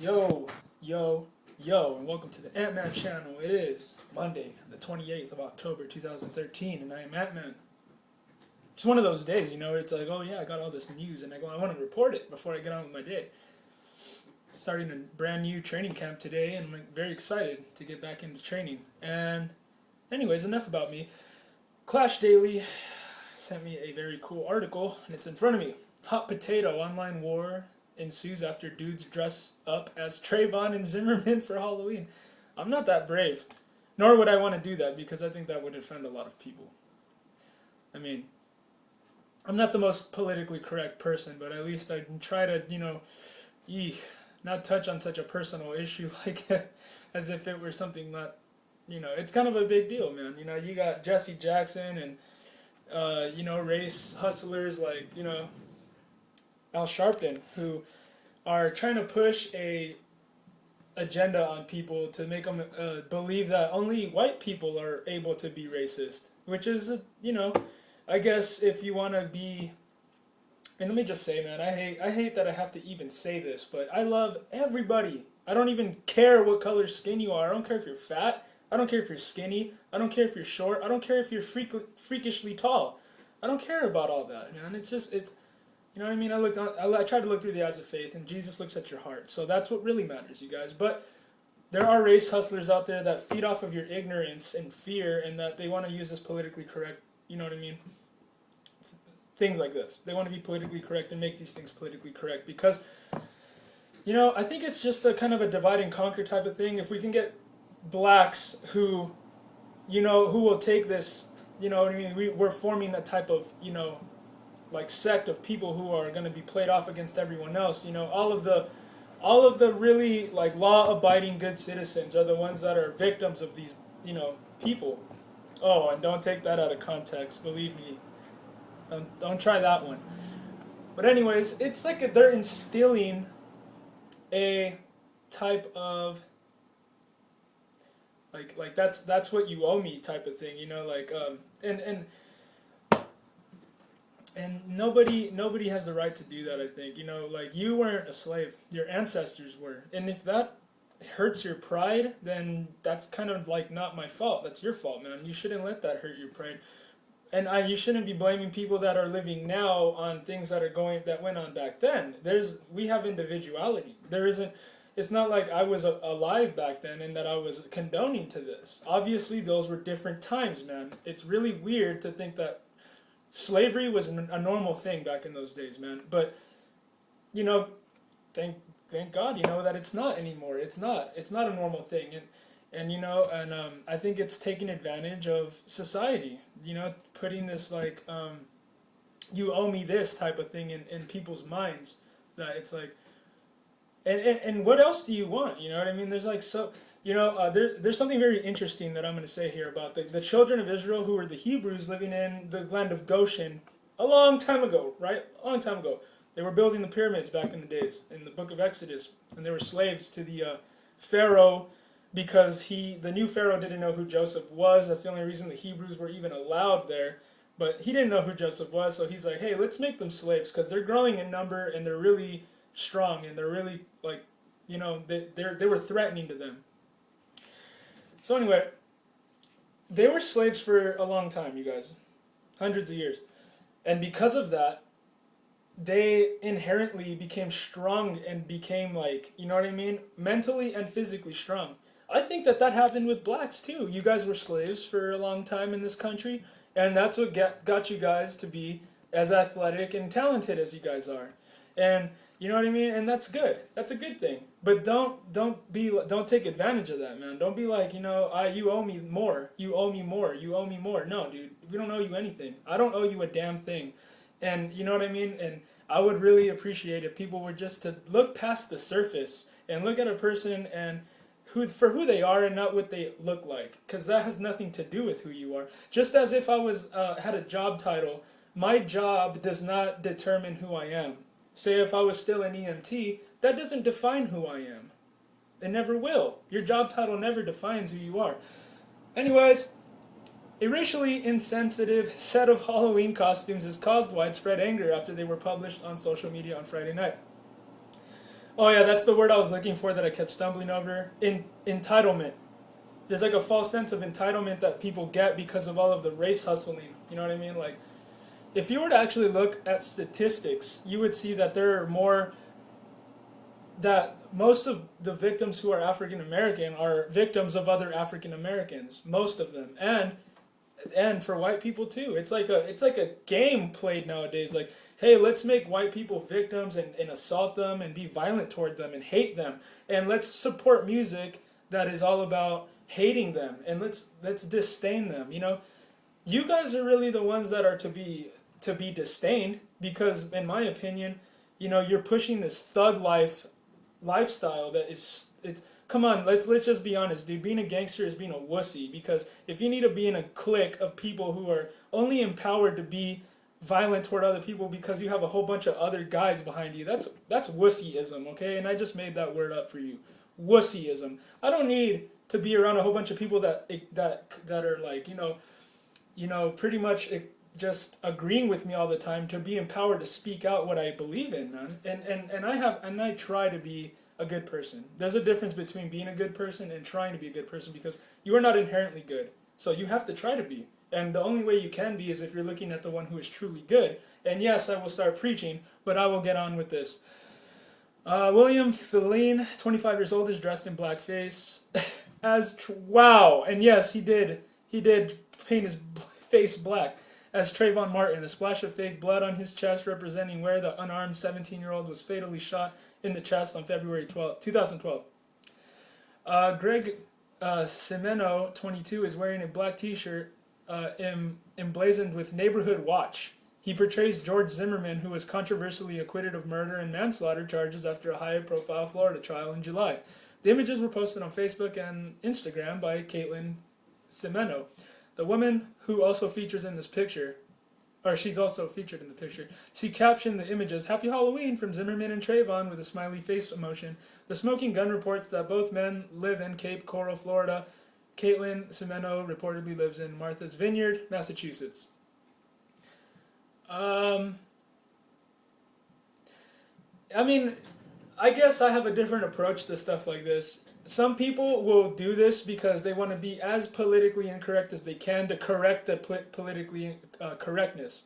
Yo, yo, yo, and welcome to the Ant-Man channel. It is Monday, the 28th of October, 2013, and I am Ant-Man. It's one of those days, it's like, oh yeah, I got all this news, and I want to report it before I get on with my day. Starting a brand new training camp today, and I'm very excited to get back into training. And anyways, enough about me. Clash Daily sent me a very cool article, and it's in front of me. Hot potato online war ensues after dudes dress up as Trayvon and Zimmerman for Halloween. I'm not that brave, nor would I want to do that because I think that would offend a lot of people. I mean, I'm not the most politically correct person, but at least I can try to, not touch on such a personal issue like as if it were something not, it's kind of a big deal, man. You got Jesse Jackson and, race hustlers like, Al Sharpton, who are trying to push a agenda on people to make them believe that only white people are able to be racist, which is, I guess if you want to be, and let me just say, man, I hate that I have to even say this, but I love everybody. I don't even care what color skin you are. I don't care if you're fat. I don't care if you're skinny. I don't care if you're short. I don't care if you're freakishly tall. I don't care about all that, man. It's you know what I mean? I tried to look through the eyes of faith, and Jesus looks at your heart. So that's what really matters, you guys. But there are race hustlers out there that feed off of your ignorance and fear, and that they want to use this politically correct, you know what I mean? Things like this. They want to be politically correct and make these things politically correct because, I think it's just a kind of a divide and conquer type of thing. If we can get blacks who will take this, you know what I mean? We're forming a type of, like sect of people who are going to be played off against everyone else. All of the really like law-abiding good citizens are the ones that are victims of these, people. Oh, and don't take that out of context. Believe me, don't try that one. But anyways, it's like they're instilling a type of like that's what you owe me type of thing. And nobody has the right to do that, I think. Like, you weren't a slave. Your ancestors were. And if that hurts your pride, then that's kind of like not my fault. That's your fault, man. You shouldn't let that hurt your pride. And you shouldn't be blaming people that are living now on things that went on back then. We have individuality. It's not like I was alive back then and that I was condoning to this. Obviously, those were different times, man. It's really weird to think that slavery was a normal thing back in those days, man. But, thank God, that it's not anymore. It's not a normal thing. And I think it's taking advantage of society, putting this like, you owe me this type of thing in people's minds, that it's like, and what else do you want? You know what I mean? There's like, there's something very interesting that I'm going to say here about the children of Israel, who were the Hebrews living in the land of Goshen a long time ago, right? A long time ago. They were building the pyramids back in the days in the book of Exodus, and they were slaves to the Pharaoh because the new Pharaoh didn't know who Joseph was. That's the only reason the Hebrews were even allowed there. But he didn't know who Joseph was, so he's like, hey, let's make them slaves because they're growing in number and they're really strong and they're really like, they were threatening to them. So anyway, they were slaves for a long time, you guys. Hundreds of years. And because of that, they inherently became strong and became like, you know what I mean? Mentally and physically strong. I think that happened with blacks too. You guys were slaves for a long time in this country, and that's what got you guys to be as athletic and talented as you guys are. And you know what I mean? And that's good. That's a good thing. But don't take advantage of that, man. Don't be like, you owe me more. You owe me more. You owe me more. No, dude. We don't owe you anything. I don't owe you a damn thing. And you know what I mean? And I would really appreciate if people were just to look past the surface and look at a person and for who they are and not what they look like. Because that has nothing to do with who you are. Just as if I had a job title, my job does not determine who I am. Say if I was still an EMT, that doesn't define who I am. It never will. Your job title never defines who you are. Anyways, a racially insensitive set of Halloween costumes has caused widespread anger after they were published on social media on Friday night. Oh yeah, that's the word I was looking for that I kept stumbling over. Entitlement. There's like a false sense of entitlement that people get because of all of the race hustling. You know what I mean? Like, if you were to actually look at statistics, you would see that there are more, that most of the victims who are African American are victims of other African Americans, most of them, and for white people too. It's like a game played nowadays. Like, hey, let's make white people victims and assault them and be violent toward them and hate them, and let's support music that is all about hating them, and let's disdain them. You know, you guys are really the ones that are to be disdained, because in my opinion, you know, you're pushing this thug lifestyle that is, it's, come on, let's just be honest, dude. Being a gangster is being a wussy, because if you need to be in a clique of people who are only empowered to be violent toward other people because you have a whole bunch of other guys behind you, that's wussyism, okay? And I just made that word up for you. Wussyism. I don't need to be around a whole bunch of people that are like, pretty much just agreeing with me all the time, to be empowered to speak out what I believe in, man. And I try to be a good person. There's a difference between being a good person and trying to be a good person, because you are not inherently good. So you have to try to be. And the only way you can be is if you're looking at the one who is truly good. And yes, I will start preaching, but I will get on with this. William Feline, 25 years old, is dressed in blackface wow, and yes, he did paint his face black as Trayvon Martin. A splash of fake blood on his chest representing where the unarmed 17-year-old was fatally shot in the chest on February 12, 2012. Greg Semeno, 22, is wearing a black t-shirt emblazoned with Neighborhood Watch. He portrays George Zimmerman, who was controversially acquitted of murder and manslaughter charges after a high-profile Florida trial in July. The images were posted on Facebook and Instagram by Caitlin Semeno. The woman who also features in this picture, or she's also featured in the picture, she captioned the images, "Happy Halloween" from Zimmerman and Trayvon, with a smiley face emotion. The Smoking Gun reports that both men live in Cape Coral, Florida. Caitlin Semeno reportedly lives in Martha's Vineyard, Massachusetts. I mean, I guess I have a different approach to stuff like this. Some people will do this because they want to be as politically incorrect as they can to correct the politically correctness.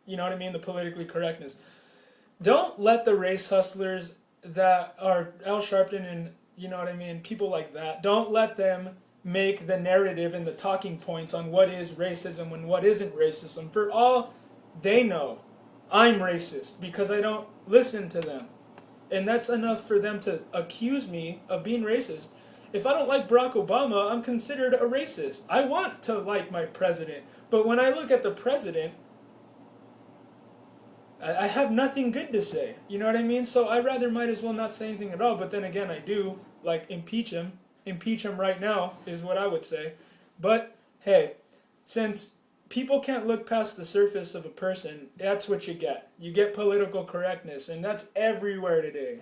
You know what I mean? The politically correctness. Don't let the race hustlers that are Al Sharpton and, you know what I mean, people like that, don't let them make the narrative and the talking points on what is racism and what isn't racism. For all they know, I'm racist because I don't listen to them. And that's enough for them to accuse me of being racist. If I don't like Barack Obama, I'm considered a racist. I want to like my president. But when I look at the president, I have nothing good to say. You know what I mean? So I rather might as well not say anything at all. But then again, I do, like, impeach him. Impeach him right now is what I would say. But, hey, since people can't look past the surface of a person, that's what you get. You get political correctness, and that's everywhere today.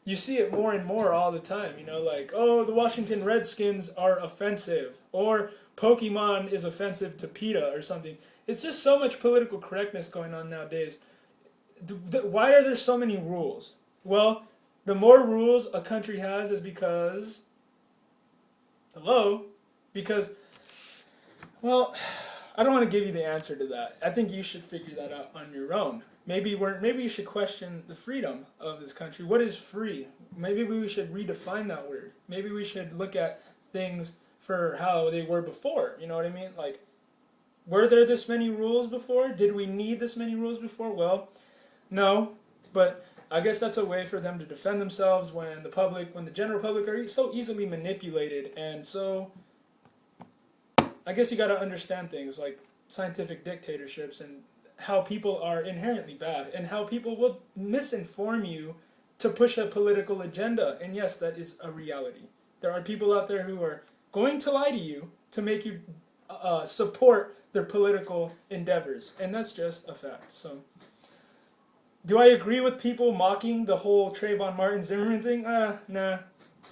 You see it more and more all the time, you know, like, oh, the Washington Redskins are offensive, or Pokemon is offensive to PETA or something. It's just so much political correctness going on nowadays. Why are there so many rules? Well, the more rules a country has is because, well, I don't want to give you the answer to that. I think you should figure that out on your own. Maybe you should question the freedom of this country. What is free? Maybe we should redefine that word. Maybe we should look at things for how they were before. You know what I mean? Like, were there this many rules before? Did we need this many rules before? Well, no. But I guess that's a way for them to defend themselves when the general public are so easily manipulated. And so I guess you got to understand things like scientific dictatorships and how people are inherently bad and how people will misinform you to push a political agenda. And yes, that is a reality. There are people out there who are going to lie to you to make you support their political endeavors. And that's just a fact. So, do I agree with people mocking the whole Trayvon Martin Zimmerman thing? Nah.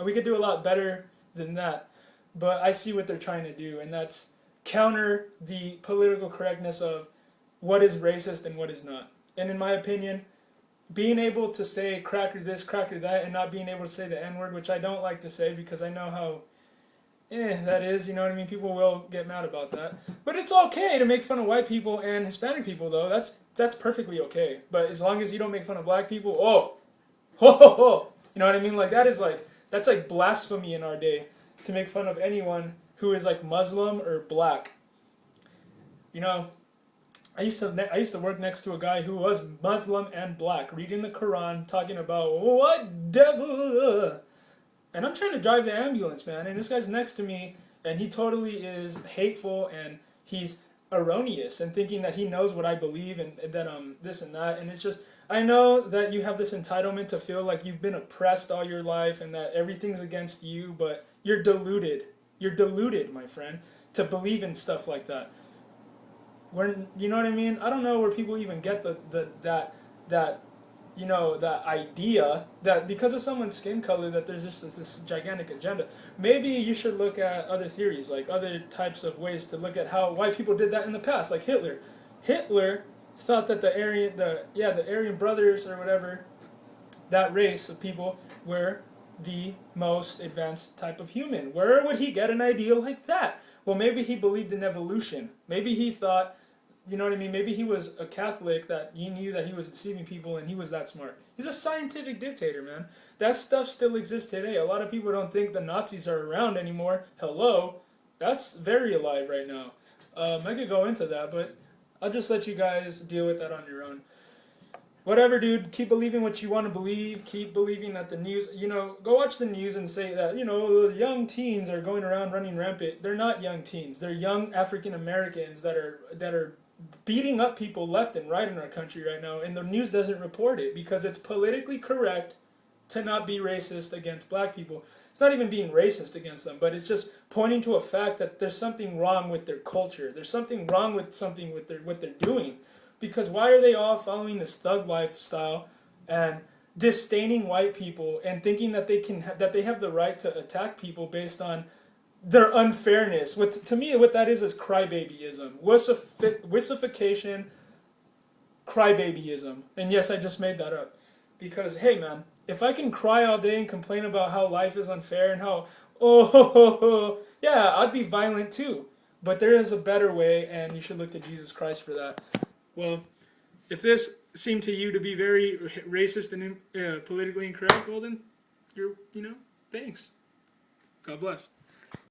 We could do a lot better than that. But I see what they're trying to do, and that's counter the political correctness of what is racist and what is not. And in my opinion, being able to say cracker this, cracker that, and not being able to say the N-word, which I don't like to say because I know how that is, you know what I mean? People will get mad about that. But it's okay to make fun of white people and Hispanic people, though. That's perfectly okay. But as long as you don't make fun of black people, oh, ho, ho, ho. You know what I mean? Like, that's like blasphemy in our day to make fun of anyone who is like Muslim or black. You know, I used to work next to a guy who was Muslim and black, reading the Quran, talking about what devil. And I'm trying to drive the ambulance, man, and this guy's next to me, and he totally is hateful, and he's erroneous, and thinking that he knows what I believe, and that this and that, and it's just, I know that you have this entitlement to feel like you've been oppressed all your life, and that everything's against you, but you're deluded. You're deluded, my friend, to believe in stuff like that. You know what I mean? I don't know where people even get that you know, that idea that because of someone's skin color that there's this gigantic agenda. Maybe you should look at other theories, like other types of ways to look at how white people did that in the past, like Hitler. Hitler thought that the Aryan brothers or whatever, that race of people were the most advanced type of human. Where would he get an idea like that? Well, maybe he believed in evolution. Maybe he thought, you know what I mean? Maybe he was a Catholic that he knew that he was deceiving people and he was that smart. He's a scientific dictator, man. That stuff still exists today. A lot of people don't think the Nazis are around anymore. Hello? That's very alive right now. I could go into that, but I'll just let you guys deal with that on your own. Whatever, dude. Keep believing what you want to believe. Keep believing that the news, you know, go watch the news and say that, you know, the young teens are going around running rampant. They're not young teens. They're young African Americans that are beating up people left and right in our country right now, and the news doesn't report it because it's politically correct to not be racist against black people. It's not even being racist against them, but it's just pointing to a fact that there's something wrong with their culture. There's something wrong with what they're doing. Because why are they all following this thug lifestyle and disdaining white people and thinking that they have the right to attack people based on their unfairness? To me, what that is crybabyism, wussification, crybabyism. And yes, I just made that up. Because hey, man, if I can cry all day and complain about how life is unfair and how yeah, I'd be violent too. But there is a better way, and you should look to Jesus Christ for that. Well, if this seemed to you to be very racist and politically incorrect, well then, thanks. God bless.